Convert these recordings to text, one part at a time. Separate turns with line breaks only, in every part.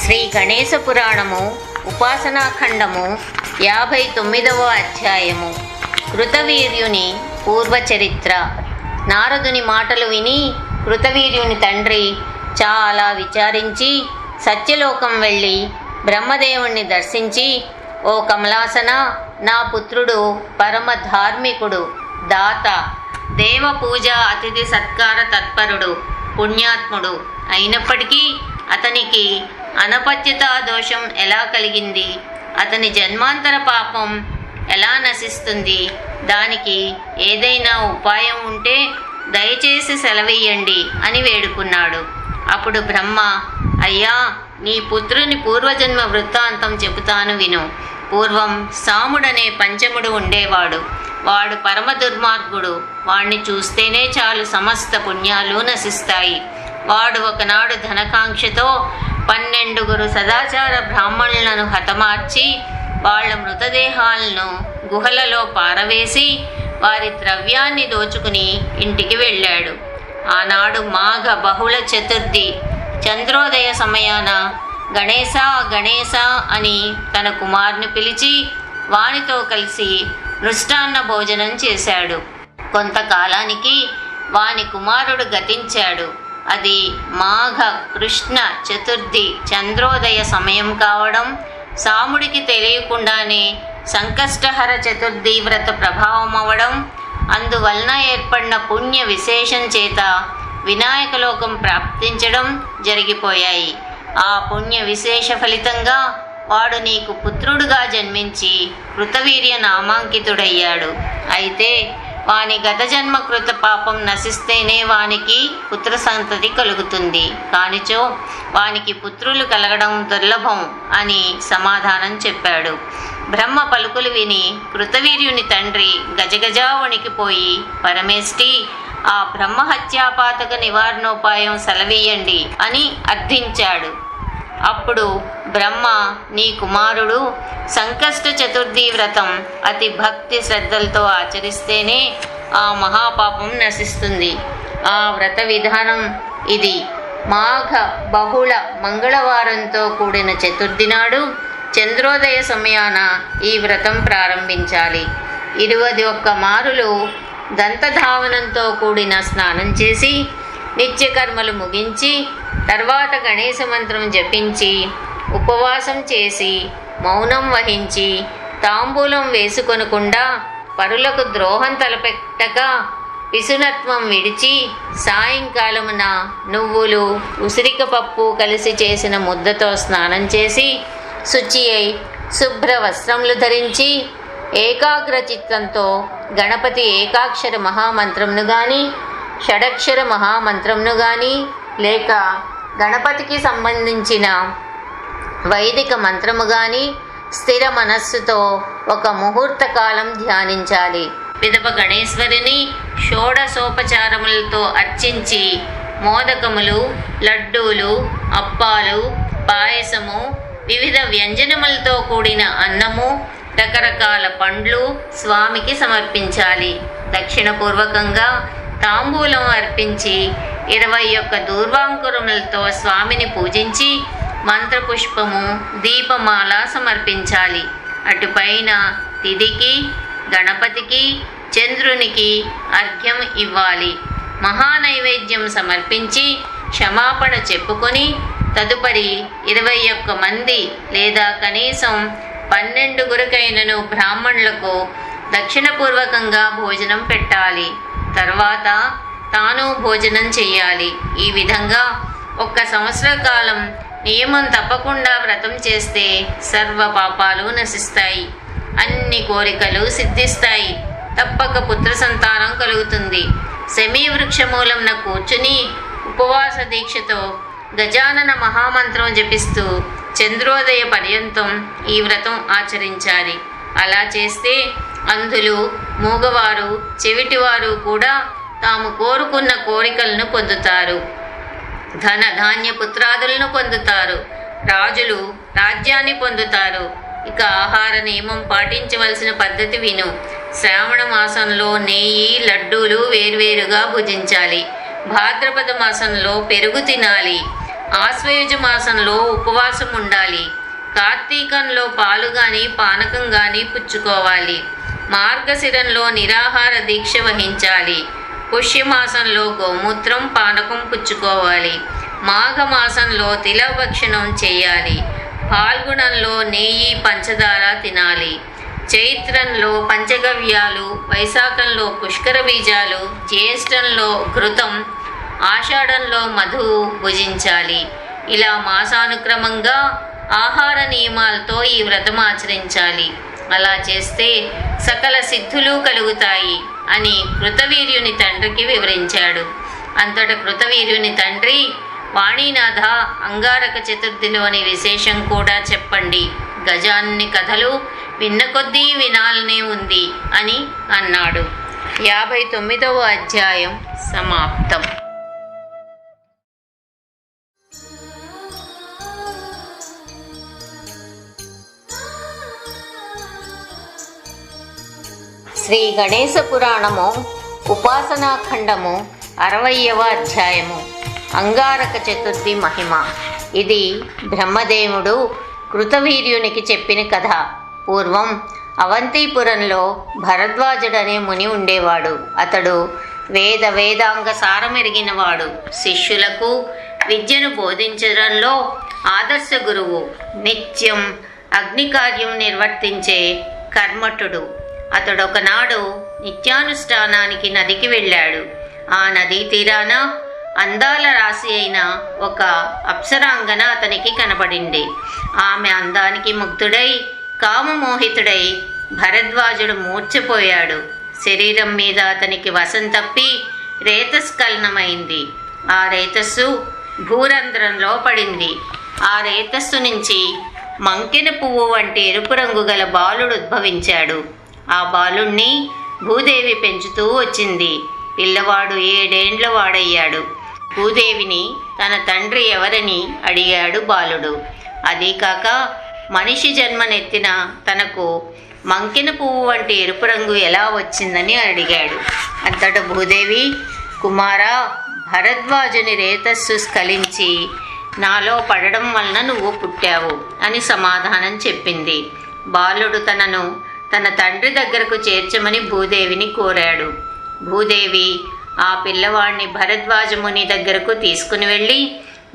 శ్రీ గణేశ పురాణము ఉపాసనాఖండము 59వ అధ్యాయము. కృతవీర్యుని పూర్వచరిత్ర. నారదుని మాటలు విని కృతవీర్యుని తండ్రి చాలా విచారించి సత్యలోకం వెళ్ళి బ్రహ్మదేవుణ్ణి దర్శించి, ఓ కమలాసన, నా పుత్రుడు పరమ ధార్మికుడు, దాత, దేవ పూజ అతిథి సత్కార తత్పరుడు, పుణ్యాత్ముడు అయినప్పటికీ అతనికి అనపత్యతా దోషం ఎలా కలిగింది? అతని జన్మాంతర పాపం ఎలా నశిస్తుంది? దానికి ఏదైనా ఉపాయం ఉంటే దయచేసి సెలవీయండి అని వేడుకున్నాడు. అప్పుడు బ్రహ్మ, అయ్యా, నీ పుత్రుని పూర్వజన్మ వృత్తాంతం చెబుతాను విను. పూర్వం సాముడనే పంచముడు ఉండేవాడు. వాడు పరమ దుర్మార్గుడు. వాణ్ణి చూస్తేనే చాలు సమస్త పుణ్యాలు నశిస్తాయి. వాడు ఒకనాడు ధనకాంక్షతో 12 సదాచార బ్రాహ్మణులను హతమార్చి వాళ్ళ మృతదేహాలను గుహలలో పారవేసి వారి ద్రవ్యాన్ని దోచుకుని ఇంటికి వెళ్ళాడు. ఆనాడు మాఘ బహుళ చతుర్థి చంద్రోదయ సమయాన గణేశ గణేశ అని తన కుమారుని పిలిచి వానితో కలిసి మృష్టాన్న భోజనం చేశాడు. కొంతకాలానికి వాని కుమారుడు గతించాడు. అది మాఘ కృష్ణ చతుర్థి చంద్రోదయ సమయం కావడం, సాముడికి తెలియకుండానే సంకష్టహర చతుర్థి వ్రత ప్రభావం అవ్వడం, అందువలన ఏర్పడిన పుణ్య విశేషం చేత వినాయకలోకం ప్రాప్తించడం జరిగిపోయాయి. ఆ పుణ్య విశేష ఫలితంగా వాడు నీకు పుత్రుడుగా జన్మించి కృతవీర్య నామాంకితుడయ్యాడు. అయితే వాని గత జన్మ కృత పాపం నశిస్తేనే వానికి పుత్ర సంతతి కలుగుతుంది. కానిచో వానికి పుత్రులు కలగడం దుర్లభం అని సమాధానం చెప్పాడు. బ్రహ్మ పలుకులు విని కృతవీర్యుని తండ్రి గజగజా వణికిపోయి, పరమేష్టి, ఆ బ్రహ్మహత్యాపాతక నివారణోపాయం సెలవీయండి అని అర్థించాడు. అప్పుడు బ్రహ్మ, నీ కుమారుడు సంకష్ట చతుర్థి వ్రతం అతి భక్తి శ్రద్ధలతో ఆచరిస్తేనే ఆ మహాపాపం నశిస్తుంది. ఆ వ్రత విధానం ఇది. మాఘ బహుళ మంగళవారంతో కూడిన చతుర్థి నాడు చంద్రోదయ సమయాన ఈ వ్రతం ప్రారంభించాలి. 21 మారులు దంతధావనంతో కూడిన స్నానం చేసి నిత్యకర్మలు ముగించి తర్వాత గణేశ మంత్రం జపించి ఉపవాసం చేసి మౌనం వహించి తాంబూలం వేసుకొనకుండా పరులకు ద్రోహం తలపెట్టక పిసునత్వం విడిచి సాయంకాలమున నువ్వులు ఉసిరిక పప్పు కలిసి చేసిన ముద్దతో స్నానం చేసి శుచి అయి శుభ్ర వస్త్రములు ధరించి ఏకాగ్ర చిత్తంతో గణపతి ఏకాక్షర మహామంత్రంను కానీ షడక్షర మహామంత్రంను కానీ లేక గణపతికి సంబంధించిన వైదిక మంత్రము కానీ స్థిర మనస్సుతో ఒక ముహూర్త కాలం ధ్యానించాలి. పిదప గణేశ్వరిని షోడశోపచారములతో అర్చించి మోదకములు, లడ్డూలు, అప్పాలు, పాయసము, వివిధ వ్యంజనములతో కూడిన అన్నము, రకరకాల పండ్లు స్వామికి సమర్పించాలి. దక్షిణపూర్వకంగా తాంబూలం అర్పించి 21 దూర్వాంకురములతో స్వామిని పూజించి మంత్రపుష్పము, దీపమాల సమర్పించాలి. అటుపైన తిథికి, గణపతికి, చంద్రునికి అర్ఘ్యం ఇవ్వాలి. మహానైవేద్యం సమర్పించి క్షమాపణ చెప్పుకొని తదుపరి 21 మంది లేదా కనీసం 12 బ్రాహ్మణులకు దక్షిణపూర్వకంగా భోజనం పెట్టాలి. తర్వాత తాను భోజనం చెయ్యాలి. ఈ విధంగా 1 సంవత్సర కాలం నియమం తప్పకుండా వ్రతం చేస్తే సర్వ పాపాలు నశిస్తాయి, అన్ని కోరికలు సిద్ధిస్తాయి, తప్పక పుత్ర సంతానం కలుగుతుంది. శమీ వృక్షమూలంన కూర్చుని ఉపవాస దీక్షతో గజానన మహామంత్రం జపిస్తూ చంద్రోదయ పర్యంతం ఈ వ్రతం ఆచరించాలి. అలా చేస్తే అంధులు, మూగవారు, చెవిటివారు కూడా తాము కోరుకున్న కోరికలను పొందుతారు. ధన ధాన్య పుత్రాదులను పొందుతారు. రాజులు రాజ్యాన్ని పొందుతారు. ఇక ఆహార నియమం పాటించవలసిన పద్ధతి విను. శ్రావణ మాసంలో నెయ్యి, లడ్డూలు వేర్వేరుగా భుజించాలి. భాద్రపద మాసంలో పెరుగు తినాలి. ఆశ్వయుజ మాసంలో ఉపవాసం ఉండాలి. కార్తీకంలో పాలు గాని పానకం గాని పుచ్చుకోవాలి. మార్గశిరంలో నిరాహార దీక్ష వహించాలి. పుష్యమాసంలో గోమూత్రం పానకం పుచ్చుకోవాలి. మాఘమాసంలో తిలభక్షణం చేయాలి. పాల్గుణంలో నెయ్యి పంచదార తినాలి. చైత్రంలో పంచగవ్యాలు, వైశాఖంలో పుష్కర బీజాలు, జ్యేష్ఠంలో ఘృతం, ఆషాఢంలో మధువు భుజించాలి. ఇలా మాసానుక్రమంగా ఆహార నియమాలతో ఈ వ్రతం ఆచరించాలి. అలా చేస్తే సకల సిద్ధులు కలుగుతాయి అని కృతవీర్యుని తండ్రికి వివరించాడు. అంతట కృతవీర్యుని తండ్రి, వాణీనాథ, అంగారక చతుర్థిలోని విశేషం కూడా చెప్పండి. గజాన్ని కథలు విన్న కొద్దీ వినాలనే ఉంది అని అన్నాడు. 59వ అధ్యాయం సమాప్తం. శ్రీ గణేశ పురాణము ఉపాసనాఖండము 60వ అధ్యాయము. అంగారక చతుర్థి మహిమ. ఇది బ్రహ్మదేవుడు కృతవీర్యునికి చెప్పిన కథ. పూర్వం అవంతిపురంలో భరద్వాజుడనే ముని ఉండేవాడు. అతడు వేదాంగ సారమెరిగినవాడు. శిష్యులకు విద్యను బోధించడంలో ఆదర్శ గురువు. నిత్యం అగ్నికార్యం నిర్వర్తించే కర్మఠుడు. అతడొకనాడు నిత్యానుష్ఠానానికి నదికి వెళ్ళాడు. ఆ నదీ తీరాన అందాల రాశి అయిన ఒక అప్సరాంగన అతనికి కనబడింది. ఆమె అందానికి ముగ్ధుడై కామమోహితుడై భరద్వాజుడు మూర్ఛపోయాడు. శరీరం మీద అతనికి వశం తప్పి రేతస్ఖలనమైంది. ఆ రేతస్సు భూరంధ్రంలో పడింది. ఆ రేతస్సు నుంచి మంకెన పువ్వు వంటి ఎరుపు రంగు గల బాలుడు ఉద్భవించాడు. ఆ బాలుణ్ణి భూదేవి పెంచుతూ వచ్చింది. పిల్లవాడు 7 ఏండ్ల వాడయ్యాడు. భూదేవిని తన తండ్రి ఎవరని అడిగాడు బాలుడు. అదీ కాక మనిషి జన్మనెత్తిన తనకు మంకెన పువ్వు వంటి ఎరుపు రంగు ఎలా వచ్చిందని అడిగాడు. అంతట భూదేవి, కుమారా, భరద్వాజుని రేతస్సు స్ఖలించి నాలో పడడం వలన నువ్వు పుట్టావు అని సమాధానం చెప్పింది. బాలుడు తనను తన తండ్రి దగ్గరకు చేర్చమని భూదేవిని కోరాడు. భూదేవి ఆ పిల్లవాడిని భరద్వాజ ముని దగ్గరకు తీసుకుని వెళ్ళి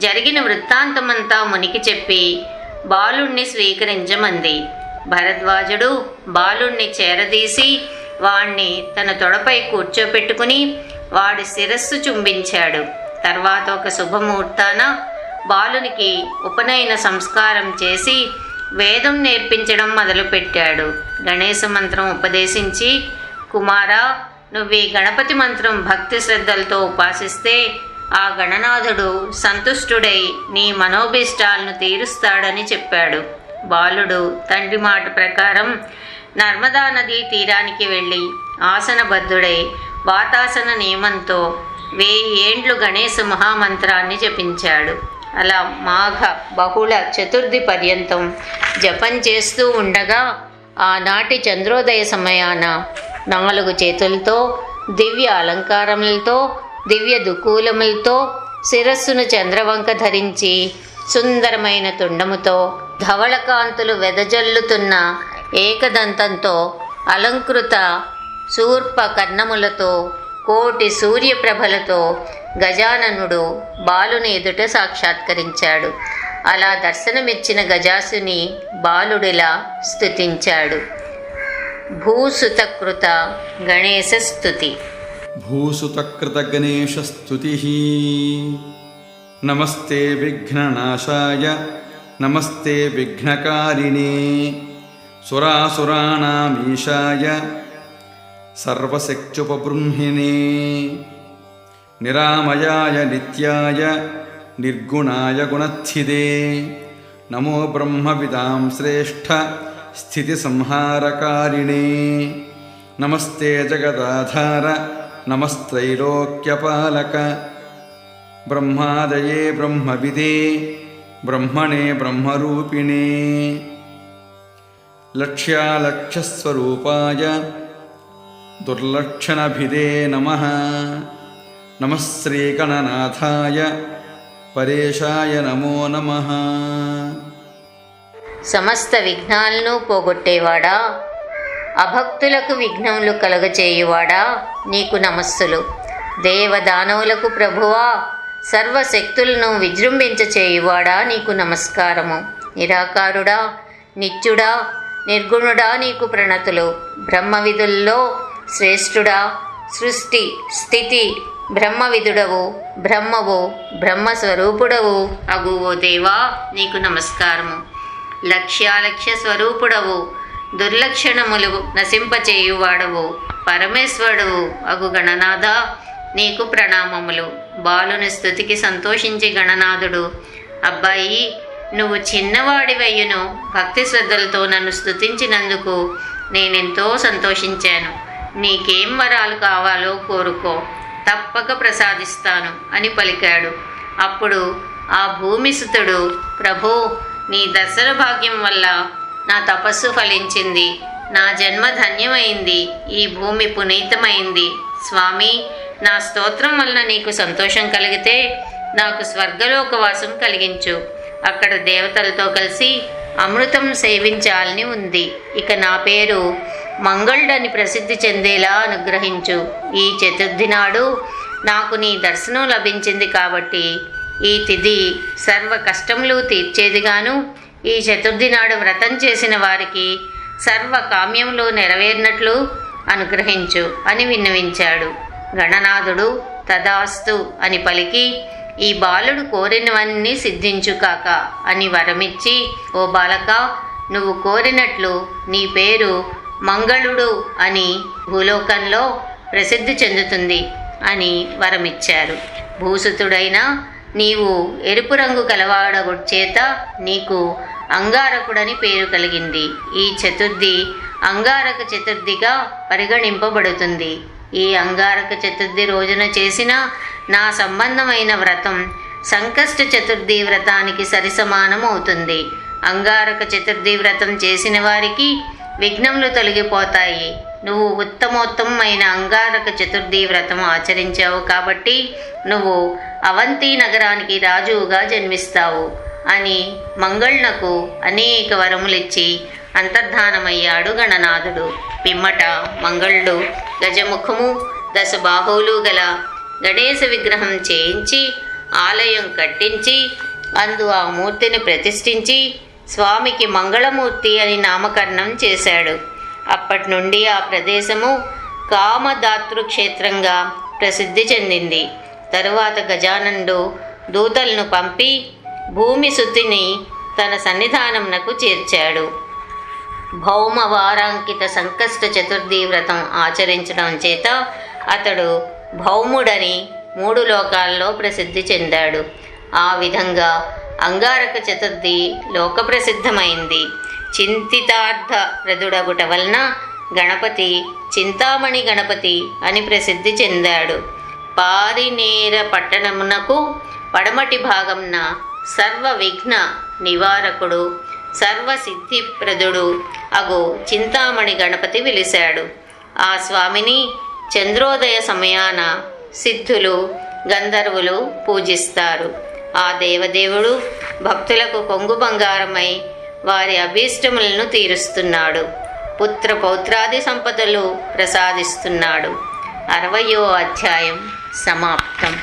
జరిగిన వృత్తాంతమంతా మునికి చెప్పి బాలుణ్ణి స్వీకరించమంది. భరద్వాజుడు బాలుణ్ణి చేరదీసి వాణ్ణి తన తొడపై కూర్చోపెట్టుకుని వాడి శిరస్సు చుంబించాడు. తర్వాత ఒక శుభముహూర్తాన బాలునికి ఉపనయన సంస్కారం చేసి వేదం నేర్పించడం మొదలుపెట్టాడు. గణేశ మంత్రం ఉపదేశించి, కుమారా, నువ్వు ఈ గణపతి మంత్రం భక్తి శ్రద్ధలతో ఉపాసిస్తే ఆ గణనాథుడు సంతుష్టుడై నీ మనోభీష్టాలను తీరుస్తాడని చెప్పాడు. బాలుడు తండ్రి మాట ప్రకారం నర్మదా నదీ తీరానికి వెళ్ళి ఆసనబద్ధుడై వాతాసన నియమంతో 1000 ఏండ్లు గణేశ మహామంత్రాన్ని జపించాడు. అలా మాఘ బహుళ చతుర్థి పర్యంతం జపం చేస్తూ ఉండగా ఆనాటి చంద్రోదయ సమయాన 4 చేతులతో, దివ్య అలంకారములతో, దివ్య దుకూలములతో, శిరస్సును చంద్రవంక ధరించి, సుందరమైన తుండముతో, ధవళకాంతులు వెదజల్లుతున్న ఏకదంతంతో, అలంకృత శూర్ప కర్ణములతో, కోటి సూర్యప్రభలతో గజాననుడు బాలుని ఎదుట సాక్షాత్కరించాడు. అలా దర్శనమిచ్చిన గజాసుని బాలుడిలా స్తుతించాడు. భూసుతకృత గణేశ స్తుతి.
భూసుతకృత గణేశ స్తుతి. నమస్తే విఘ్ననాశాయ నమస్తే విఘ్నకారిణే సురాసురాణామీశాయ సర్వశక్త్యుపబృంహిణే నిరామయాయ నిత్యాయ నిర్గుణాయ గుణస్థితే నమో బ్రహ్మవిదాం శ్రేష్ఠ స్థితి సంహారకారిణే నమస్తే జగదాధార నమస్త్రైలోక్యపాలక బ్రహ్మాదయే బ్రహ్మవిదే బ్రహ్మణే బ్రహ్మరూపిణే లక్ష్యాలక్ష్యస్వరూపాయ దుర్లక్షణభిదే నమః. నమః శ్రీగణనాథాయ పరేశాయ నమో నమః.
సమస్త విఘ్నాలను పోగొట్టేవాడా, అభక్తులకు విఘ్నములు కలుగచేయువాడా, నీకు నమస్సులు. దేవదానవులకు ప్రభువా, సర్వశక్తులను విజృంభించచేయువాడా, నీకు నమస్కారము. నిరాకారుడా, నిత్యుడా, నిర్గుణుడా, నీకు ప్రణతులు. బ్రహ్మవిధుల్లో శ్రేష్ఠుడా, సృష్టి స్థితి బ్రహ్మవిధుడవు, బ్రహ్మవు, బ్రహ్మస్వరూపుడవు అగు ఓ దేవా, నీకు నమస్కారము. లక్ష్యాలక్ష్య స్వరూపుడవు, దుర్లక్షణములు నశింపచేయువాడవు, పరమేశ్వరుడవు అగు గణనాథ, నీకు ప్రణామములు. బాలుని స్తుతికి సంతోషించి గణనాథుడు, అబ్బాయి, నువ్వు చిన్నవాడివయ్యును భక్తి శ్రద్ధలతో నన్ను స్తుతించినందుకు నేనెంతో సంతోషించాను. నీకేం వరాలు కావాలో కోరుకో, తప్పక ప్రసాదిస్తాను అని పలికాడు. అప్పుడు ఆ భూమిసుతుడు, ప్రభో, నీ దర్శన భాగ్యం వల్ల నా తపస్సు ఫలించింది, నా జన్మ ధన్యమైంది, ఈ భూమి పునీతమైంది. స్వామి, నా స్తోత్రం వలన నీకు సంతోషం కలిగితే నాకు స్వర్గలోకవాసం కలిగించు. అక్కడ దేవతలతో కలిసి అమృతం సేవించాలని ఉంది. ఇక నా పేరు మంగళుడని ప్రసిద్ధి చెందేలా అనుగ్రహించు. ఈ చతుర్థి నాడు నాకు నీ దర్శనం లభించింది కాబట్టి ఈ తిథి సర్వ కష్టములు తీర్చేదిగాను, ఈ చతుర్థి నాడు వ్రతం చేసిన వారికి సర్వ కామ్యములు నెరవేరినట్లు అనుగ్రహించు అని విన్నవించాడు. గణనాథుడు తదాస్తు అని పలికి, ఈ బాలుడు కోరినవన్నీ సిద్ధించు కాక అని వరమిచ్చి, ఓ బాలక, నువ్వు కోరినట్లు నీ పేరు మంగళుడు అని భూలోకంలో ప్రసిద్ధి చెందుతుంది అని వరమిచ్చారు. భూసుతుడైన నీవు ఎరుపు రంగు కలవాడగు చేత నీకు అంగారకుడని పేరు కలిగింది. ఈ చతుర్థి అంగారక చతుర్థిగా పరిగణింపబడుతుంది. ఈ అంగారక చతుర్థి రోజున చేసిన నా సంబంధమైన వ్రతం సంకష్ట చతుర్థి వ్రతానికి సరిసమానం అవుతుంది. అంగారక చతుర్థి వ్రతం చేసిన వారికి విఘ్నములు తొలగిపోతాయి. నువ్వు ఉత్తమోత్తమైన అంగారక చతుర్థి వ్రతం ఆచరించావు కాబట్టి నువ్వు అవంతి నగరానికి రాజువుగా జన్మిస్తావు అని మంగళునకు అనేక వరములిచ్చి అంతర్ధానమయ్యాడు గణనాథుడు. పిమ్మట మంగళుడు గజముఖము 10 బాహువులు గల గణేశ విగ్రహం చేయించి ఆలయం కట్టించి అందు ఆ మూర్తిని ప్రతిష్ఠించి స్వామికి మంగళమూర్తి అని నామకరణం చేశాడు. అప్పటి నుండి ఆ ప్రదేశము కామదాతృక్షేత్రంగా ప్రసిద్ధి చెందింది. తరువాత గజానండు దూతలను పంపి భూమి సుతిని తన సన్నిధానమునకు చేర్చాడు. భౌమ వారాంకిత సంకష్ట చతుర్థి వ్రతం ఆచరించడం చేత అతడు భౌముడని 3 లోకాల్లో ప్రసిద్ధి చెందాడు. ఆ విధంగా అంగారక చతుర్థి లోకప్రసిద్ధమైంది. చింతితార్థ ప్రదుడగుట వలన గణపతి చింతామణి గణపతి అని ప్రసిద్ధి చెందాడు. పారినేర పట్టణమునకు పడమటి భాగంన సర్వ విఘ్న నివారకుడు సర్వసిద్ధిప్రదుడు అగు చింతామణి గణపతి వెలిశాడు. ఆ స్వామిని చంద్రోదయ సమయాన సిద్ధులు గంధర్వులు పూజిస్తారు. ఆ దేవదేవుడు భక్తులకు కొంగు బంగారమై వారి అభీష్టములను తీరుస్తున్నాడు. పుత్ర పౌత్రాది సంపదలు ప్రసాదిస్తున్నాడు. 60వ అధ్యాయం సమాప్తం.